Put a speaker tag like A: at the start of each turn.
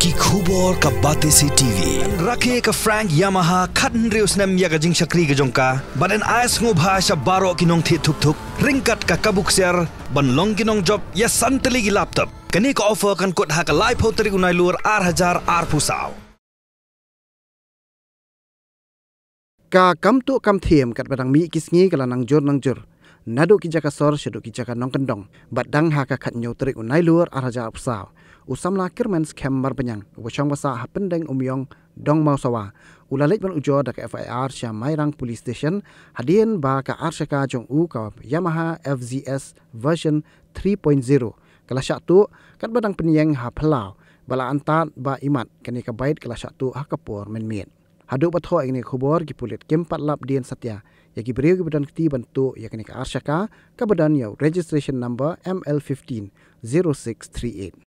A: ki khubor ka Batesi TV rakhe ka Frank Yamaha khatn reus nam ya ka jing shakri ka jongka baden ais ngo bhasha baro kinong thi thuk thuk ringkat ka kabuk ser ban long kinong job ya santali gi laptop kani ka offer kan kot ha ka live hoteri unai lur 8000 ar pusau
B: ka kam tu kam thiem kat badang mi kisngi kala nang jur nadu ki jaka sor shedu ki jaka nong kendong badang ha ka khat nyotrik unai lur 8000 pusau usamla kirmens kem marpenyang wachang basa hapendeng umyong dong mau sawa ulalek ban ujo dak FIR Mairang police station hadien ba ka arshaka jong u ka Yamaha FZS version 3.0 kala syatu kat badang penyeng ha phalau bala antat ba imat kani ka bait kala syatu ha kapor menmien hadu batho ini khubor ki pulit kem patlap dien satya ya ki beriu ki badan kti bantu ya kani ka arshaka ka badan yo registration number ML15 0638